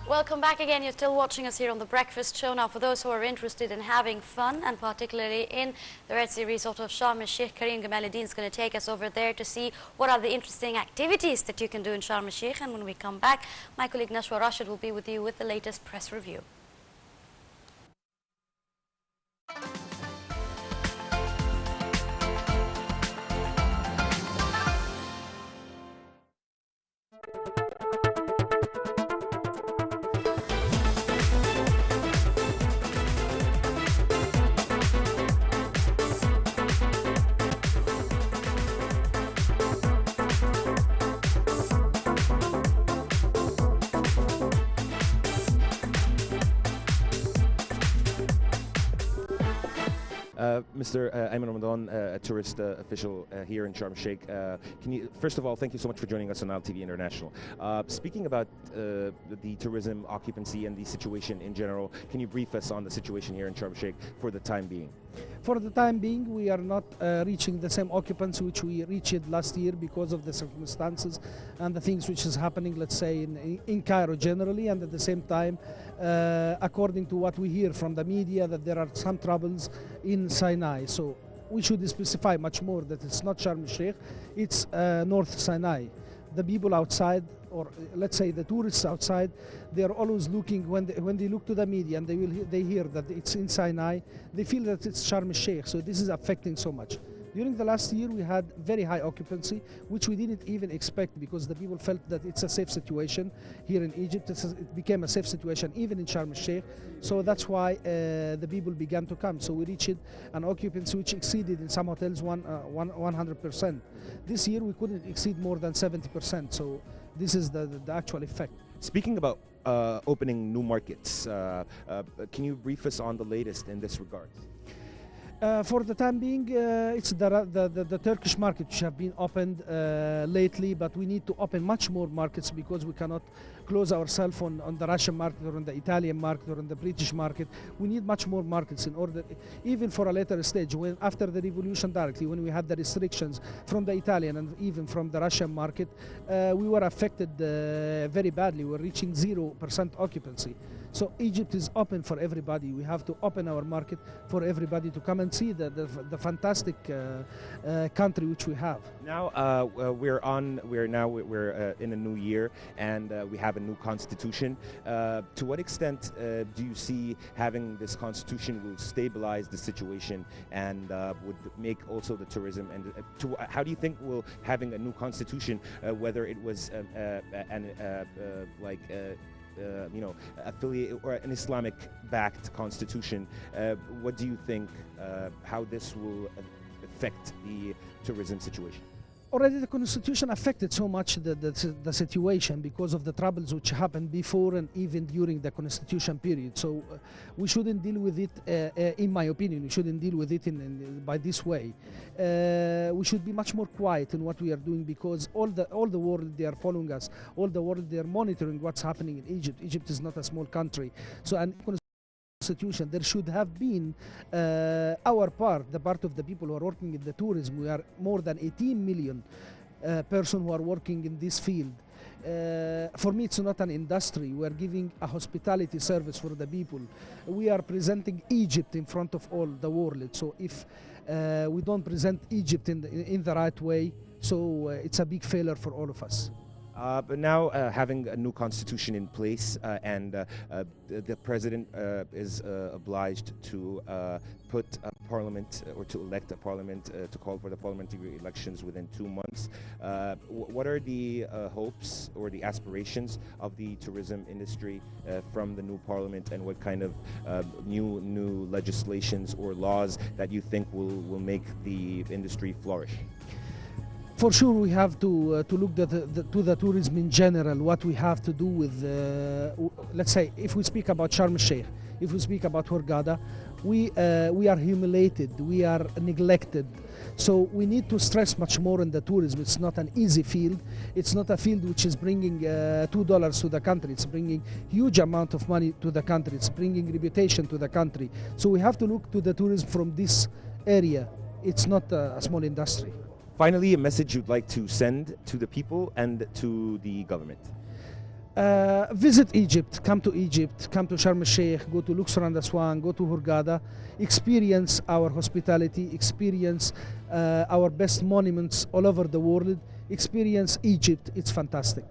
Welcome back again. You're still watching us here on The Breakfast Show. Now, for those who are interested in having fun, and particularly in the Red Sea resort of Sharm el-Sheikh, Karim Gamal-e-Din is going to take us over there to see what are the interesting activities that you can do in Sharm el-Sheikh. And when we come back, my colleague Nashwa Rashid will be with you with the latest press review. Mr. AmR MahmouD, a tourist official here in Sharm el-Sheikh. First of all, thank you so much for joining us on Nile TV International. Speaking about the tourism occupancy and the situation in general, can you brief us on the situation here in Sharm el-Sheikh for the time being? For the time being, we are not reaching the same occupancy which we reached last year because of the circumstances and the things which is happening, let's say, in Cairo generally, and at the same time, according to what we hear from the media, that there are some troubles in Sinai. So we should specify much more that it's not Sharm el-Sheikh, it's North Sinai. The people outside, or let's say the tourists outside, they are always looking, when they look to the media and they hear that it's in Sinai, they feel that it's Sharm el-Sheikh. So this is affecting so much. During the last year, we had very high occupancy, which we didn't even expect, because the people felt that it's a safe situation here in Egypt. It became a safe situation even in Sharm el-Sheikh. So that's why the people began to come. So we reached an occupancy which exceeded in some hotels 100%. This year we couldn't exceed more than 70%. So this is the actual effect. Speaking about opening new markets, can you brief us on the latest in this regard? For the time being, it's the Turkish market which have been opened lately, but we need to open much more markets, because we cannot close ourselves on the Russian market or on the Italian market or on the British market. We need much more markets in order, even for a later stage, when after the revolution directly, when we had the restrictions from the Italian and even from the Russian market, we were affected very badly. We were reaching 0% occupancy. So Egypt is open for everybody. We have to open our market for everybody to come and see the fantastic country which we have. Now we're in a new year, and we have a new constitution. To what extent do you see having this constitution will stabilize the situation and would make also the tourism? And how do you think will having a new constitution, whether it was affiliate or an Islamic-backed constitution, what do you think how this will affect the tourism situation? Already the constitution affected so much the situation because of the troubles which happened before and even during the constitution period. So we shouldn't deal with it, in my opinion, we shouldn't deal with it by this way. We should be much more quiet in what we are doing, because all the world, they are following us. All the world, they are monitoring what's happening in Egypt. Egypt is not a small country. So constitution, there should have been our part, the part of the people who are working in the tourism. We are more than 18 million persons who are working in this field. For me, it's not an industry. We are giving a hospitality service for the people. We are presenting Egypt in front of all the world. So if we don't present Egypt in the right way, so it's a big failure for all of us. But now having a new constitution in place, and the president is obliged to put a parliament, or to elect a parliament, to call for the parliamentary elections within 2 months. What are the hopes or the aspirations of the tourism industry from the new parliament, and what kind of new legislations or laws that you think will make the industry flourish? For sure, we have to look to the tourism in general, what we have to do with, let's say, if we speak about Sharm el-Sheikh, if we speak about Hurghada, we are humiliated, we are neglected. So we need to stress much more on the tourism. It's not an easy field. It's not a field which is bringing $2 to the country. It's bringing huge amount of money to the country. It's bringing reputation to the country. So we have to look to the tourism from this area. It's not a small industry. Finally, a message you'd like to send to the people and to the government. Visit Egypt, come to Sharm el-Sheikh, go to Luxor and Aswan, go to Hurghada, experience our hospitality, experience our best monuments all over the world, experience Egypt. It's fantastic.